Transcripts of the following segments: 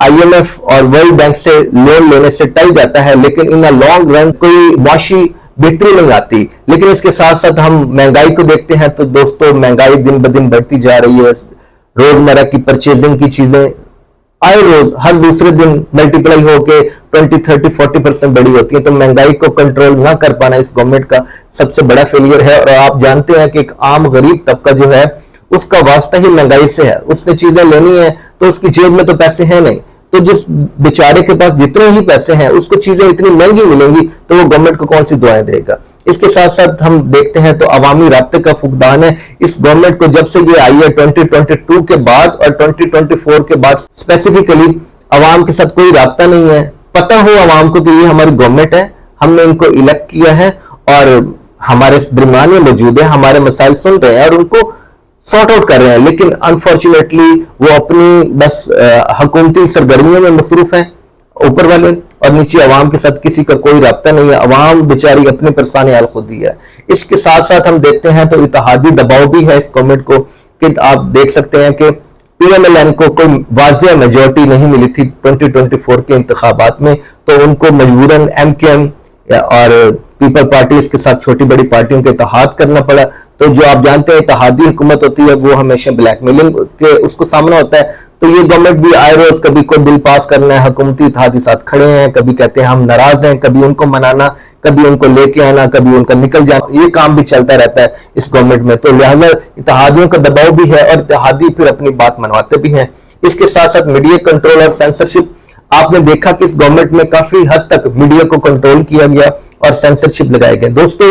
IMF اور world bank سے loan لینے سے ٹل جاتا ہے، لیکن ان لانگ رن کوئی معاشی بہتری نہیں آتی۔ لیکن اس کے ساتھ ساتھ ہم مہنگائی کو دیکھتے ہیں تو دوستو مہنگائی دن بدن بڑھتی جا رہی ہے۔ روزمرہ کی پرچیزنگ کی چیزیں آئے روز ہر دوسرے دن ملٹیپلائی ہو کے 20, 30, 40% بڑی ہوتی ہیں، تو مہنگائی کو کنٹرول نہ کر پانا اس گورنمنٹ کا سب سے بڑا فیلئر ہے۔ اور آپ جانتے ہیں کہ ایک عام غریب طبقہ جو ہے اس کا واسطہ ہی مہنگائی سے ہے، اس نے چیزیں لینی ہیں تو اس کی جیب میں تو پیسے ہیں نہیں، تو جس بیچارے کے پاس جتنے ہی پیسے ہیں اس کو چیزیں اتنی مہنگی ملیں گی تو وہ گورنمنٹ کو کون سی دعائیں دے گا۔ اس کے ساتھ ساتھ ہم دیکھتے ہیں تو عوامی رابطے کا فقدان ہے اس گورنمنٹ کو، جب سے یہ آئی ہے 2022 کے بعد اور 2024 کے بعد اسپیسیفکلی عوام کے ساتھ کوئی رابطہ نہیں ہے۔ پتہ ہو عوام کو کہ یہ ہماری گورنمنٹ ہے، ہم نے ان کو الیکٹ کیا ہے اور ہمارے درمیان میں موجود ہے، ہمارے مسائل سن رہے ہیں اور ان کو سارٹ آؤٹ کر رہے ہیں، لیکن انفارچونیٹلی وہ اپنی بس حکومتی سرگرمیوں میں مصروف ہیں اوپر والے، اور نیچے عوام کے ساتھ کسی کا کوئی رابطہ نہیں ہے۔ عوام بیچاری اپنے پرسان حال خود ہی ہے۔ اس کے ساتھ ساتھ ہم دیکھتے ہیں تو اتحادی دباؤ بھی ہے اس گورنمنٹ کو، کہ آپ دیکھ سکتے ہیں کہ PMLN کو کوئی واضح میجورٹی نہیں ملی تھی 2024 کے انتخابات میں، تو ان کو مجبوراً MKM اور پیپل پارٹی اس کے ساتھ چھوٹی بڑی پارٹیوں کے اتحاد کرنا پڑا۔ تو جو آپ جانتے ہیں اتحادی حکومت ہوتی ہے وہ ہمیشہ بلیک میلنگ کے اس کو سامنا ہوتا ہے، تو یہ گورنمنٹ بھی آئے روز کبھی کوئی بل پاس کرنا ہے، حکومتی اتحادی ساتھ کھڑے ہیں، کبھی کہتے ہیں ہم ناراض ہیں، کبھی ان کو منانا، کبھی ان کو لے کے آنا، کبھی ان کا نکل جانا، یہ کام بھی چلتا رہتا ہے اس گورنمنٹ میں۔ تو لہٰذا اتحادیوں کا دباؤ بھی ہے اور اتحادی پھر اپنی بات منواتے بھی ہیں۔ اس کے ساتھ ساتھ میڈیا کنٹرول اور سینسرشپ، آپ نے دیکھا کہ اس گورنمنٹ میں کافی حد تک میڈیا کو کنٹرول کیا گیا اور سینسرشپ لگائے گئے۔ دوستو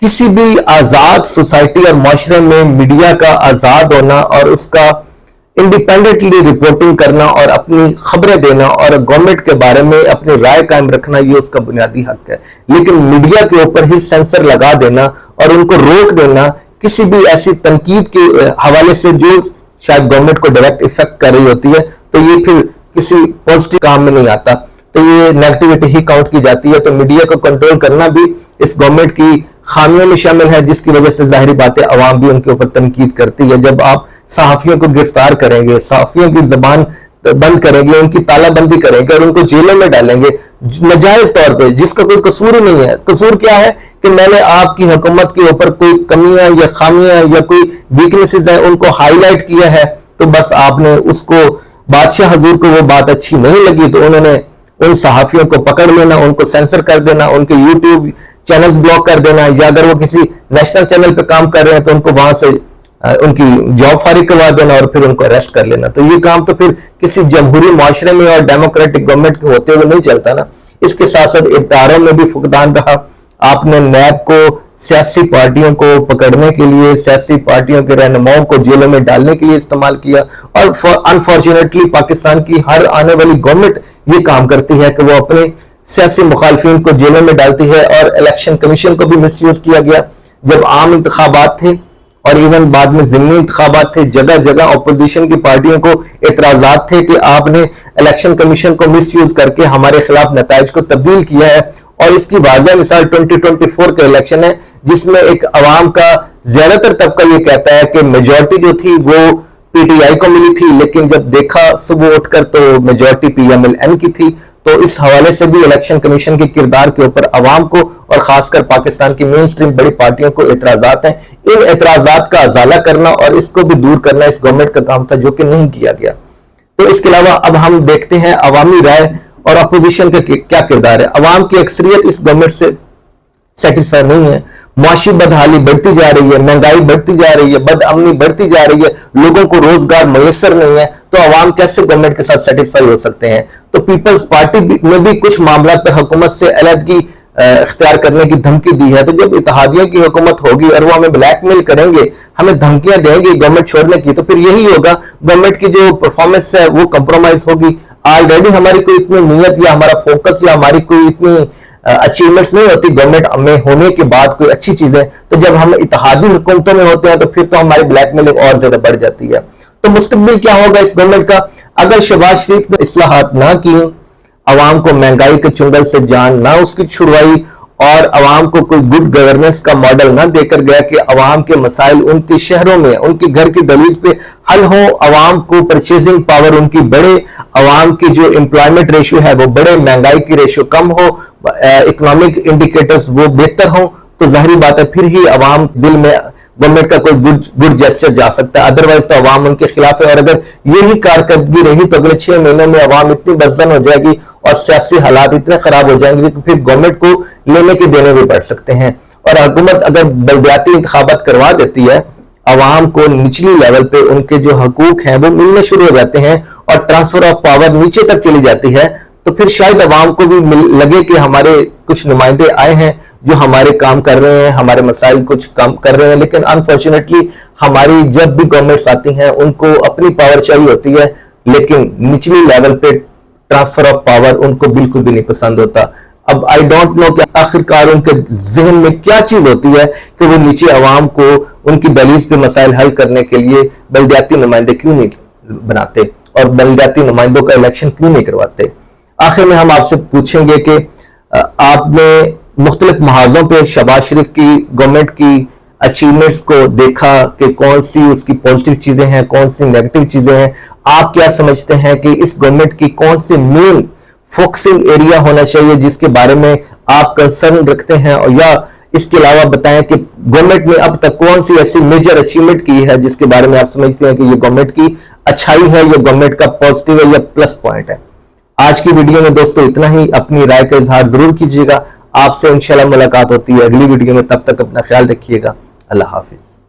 کسی بھی آزاد سوسائٹی اور معاشرے میں میڈیا کا آزاد ہونا اور اس کا انڈیپینڈنٹلی رپورٹنگ کرنا اور اپنی خبریں دینا اور گورنمنٹ کے بارے میں اپنی رائے قائم رکھنا، یہ اس کا بنیادی حق ہے۔ لیکن میڈیا کے اوپر ہی سینسر لگا دینا اور ان کو روک دینا کسی بھی ایسی تنقید کے حوالے سے جو شاید گورنمنٹ کو ڈائریکٹ افیکٹ کر رہی ہوتی ہے، تو یہ پھر کسی پازیٹیو کام میں نہیں آتا، تو یہ نیگیٹیوٹی ہی کاؤنٹ کی جاتی ہے۔ تو میڈیا کو کنٹرول کرنا بھی اس گورنمنٹ کی خامیوں میں شامل ہے، جس کی وجہ سے ظاہری بات ہے عوام بھی ان کے اوپر تنقید کرتی ہے۔ جب آپ صحافیوں کو گرفتار کریں گے، صحافیوں کی زبان بند کریں گے، ان کی تالا بندی کریں گے اور ان کو جیلوں میں ڈالیں گے ناجائز طور پہ، جس کا کوئی قصور ہی نہیں ہے۔ قصور کیا ہے کہ میں نے آپ کی حکومت کے اوپر کوئی کمیاں یا خامیاں یا کوئی ویکنیسز ہیں ان کو ہائی لائٹ کیا ہے، تو بس آپ نے اس کو بادشاہ حضور کو وہ بات اچھی نہیں لگی تو انہوں نے ان صحافیوں کو پکڑ لینا، ان کو سینسر کر دینا، ان کے یوٹیوب چینلز بلاک کر دینا، یا اگر وہ کسی نیشنل چینل پہ کام کر رہے ہیں تو ان کو وہاں سے ان کی جاب فارغ کروا دینا اور پھر ان کو اریسٹ کر لینا۔ تو یہ کام تو پھر کسی جمہوری معاشرے میں اور ڈیموکریٹک گورنمنٹ کے ہوتے ہوئے نہیں چلتا نا۔ اس کے ساتھ ساتھ اداروں میں بھی فقدان رہا۔ آپ نے نیب کو سیاسی پارٹیوں کو پکڑنے کے لیے، سیاسی پارٹیوں کے رہنماؤں کو جیلوں میں ڈالنے کے لیے استعمال کیا، اور انفارچونیٹلی پاکستان کی ہر آنے والی گورنمنٹ یہ کام کرتی ہے کہ وہ اپنے سیاسی مخالفین کو جیلوں میں ڈالتی ہے۔ اور الیکشن کمیشن کو بھی مس یوز کیا گیا۔ جب عام انتخابات تھے اور ایون بعد میں ضمنی انتخابات تھے، جگہ جگہ اپوزیشن کی پارٹیوں کو اعتراضات تھے کہ آپ نے الیکشن کمیشن کو مس یوز کر کے ہمارے خلاف نتائج کو تبدیل کیا ہے۔ اور اس کی واضح مثال 2024 کا الیکشن ہے، جس میں ایک عوام کا زیادہ تر طبقہ یہ کہتا ہے کہ میجورٹی جو تھی وہ PTI کو ملی تھی، لیکن جب دیکھا صبح اٹھ کر تو میجورٹی PMLN کی تھی۔ تو اس حوالے سے بھی الیکشن کمیشن کے کردار کے اوپر عوام کو اور خاص کر پاکستان کی مین سٹریم بڑی پارٹیوں کو اعتراضات ہیں۔ ان اعتراضات کا ازالہ کرنا اور اس کو بھی دور کرنا اس گورنمنٹ کا کام تھا، جو کہ نہیں کیا گیا۔ تو اس کے علاوہ اب ہم دیکھتے ہیں عوامی رائے اور اپوزیشن کا کیا کردار ہے۔ عوام کی اکثریت اس گورنمنٹ سے سیٹسفائی نہیں ہے۔ معاشی بدحالی بڑھتی جا رہی ہے، مہنگائی بڑھتی جا رہی ہے، بد امنی بڑھتی جا رہی ہے، لوگوں کو روزگار میسر نہیں ہے، تو عوام کیسے گورنمنٹ کے ساتھ سیٹسفائی ہو سکتے ہیں؟ تو پیپلز پارٹی نے بھی کچھ معاملات پر حکومت سے علیحدگی اختیار کرنے کی دھمکی دی ہے۔ تو جب اتحادیوں کی حکومت ہوگی اور وہ ہمیں بلیک میل کریں گے، ہمیں دھمکیاں دیں گے گورنمنٹ چھوڑنے کی، تو پھر یہی ہوگا، گورنمنٹ کی جو پرفارمنس ہے وہ کمپرومائز ہوگی۔ آلریڈی ہماری کوئی اتنی نیت یا ہمارا فوکس یا ہماری کوئی اتنی اچیومنٹس نہیں ہوتی گورنمنٹ میں ہونے کے بعد کوئی اچھی چیزیں، تو جب ہم اتحادی حکومتوں میں ہوتے ہیں تو پھر تو ہماری بلیک میلنگ اور زیادہ بڑھ جاتی ہے۔ تو مستقبل کیا ہوگا اس گورنمنٹ کا اگر شہباز شریف نے اصلاحات نہ کی، عوام کو مہنگائی کے چنگل سے جان نہ اس کی چھڑوائی اور عوام کو کوئی گڈ گورننس کا ماڈل نہ دے کر گیا کہ عوام کے مسائل ان کے شہروں میں ان کے گھر کی دہلیز پہ حل ہوں، عوام کو پرچیزنگ پاور ان کی بڑھے، عوام کی جو امپلائمنٹ ریشو ہے وہ بڑھے، مہنگائی کی ریشو کم ہو، اکنامک انڈیکیٹرز وہ بہتر ہوں، تو ظاہری بات ہے پھر ہی عوام دل میں گورنمنٹ کا کوئی گڈ جیسچر جا سکتا ہے، ادروائز تو عوام ان کے خلاف ہے۔ اور اگر یہی کارکردگی رہی تو اگلے 6 مہینوں میں عوام اتنی بدزن ہو جائے گی اور سیاسی حالات اتنے خراب ہو جائیں گے کہ پھر گورنمنٹ کو لینے کے دینے بھی بڑھ سکتے ہیں۔ اور حکومت اگر بلدیاتی انتخابات کروا دیتی ہے، عوام کو نچلی لیول پہ ان کے جو حقوق ہیں وہ ملنے شروع ہو جاتے ہیں اور ٹرانسفر آف پاور نیچے تک چلی جاتی ہے، تو پھر شاید عوام کو بھی لگے کہ ہمارے کچھ نمائندے آئے ہیں جو ہمارے کام کر رہے ہیں، ہمارے مسائل کچھ کام کر رہے ہیں۔ لیکن انفارچونیٹلی ہماری جب بھی گورنمنٹس آتی ہیں ان کو اپنی پاور چاہیے ہوتی ہے، لیکن نچلی لیول پہ ٹرانسفر آف پاور ان کو بالکل بھی نہیں پسند ہوتا۔ اب آئی ڈونٹ نو کہ آخرکار ان کے ذہن میں کیا چیز ہوتی ہے کہ وہ نیچے عوام کو ان کی دہلیز پہ مسائل حل کرنے کے لیے بلدیاتی نمائندے کیوں نہیں بناتے اور بلدیاتی نمائندوں کا الیکشن کیوں نہیں کرواتے۔ آخر میں ہم آپ سے پوچھیں گے کہ آپ نے مختلف محاذوں پہ شہباز شریف کی گورنمنٹ کی اچیومنٹس کو دیکھا کہ کون سی اس کی پازیٹیو چیزیں ہیں، کون سی نیگیٹو چیزیں ہیں۔ آپ کیا سمجھتے ہیں کہ اس گورنمنٹ کی کون سی مین فوکسنگ ایریا ہونا چاہیے جس کے بارے میں آپ کنسرن رکھتے ہیں، اور یا اس کے علاوہ بتائیں کہ گورنمنٹ نے اب تک کون سی ایسی میجر اچیومنٹ کی ہے جس کے بارے میں آپ سمجھتے ہیں کہ یہ گورنمنٹ کی اچھائی ہے، یہ گورنمنٹ کا پازیٹیو ہے یا پلس پوائنٹ ہے۔ آج کی ویڈیو میں دوستو اتنا ہی، اپنی رائے کا اظہار ضرور کیجیے گا۔ آپ سے انشاءاللہ ملاقات ہوتی ہے اگلی ویڈیو میں، تب تک اپنا خیال رکھیے گا۔ اللہ حافظ۔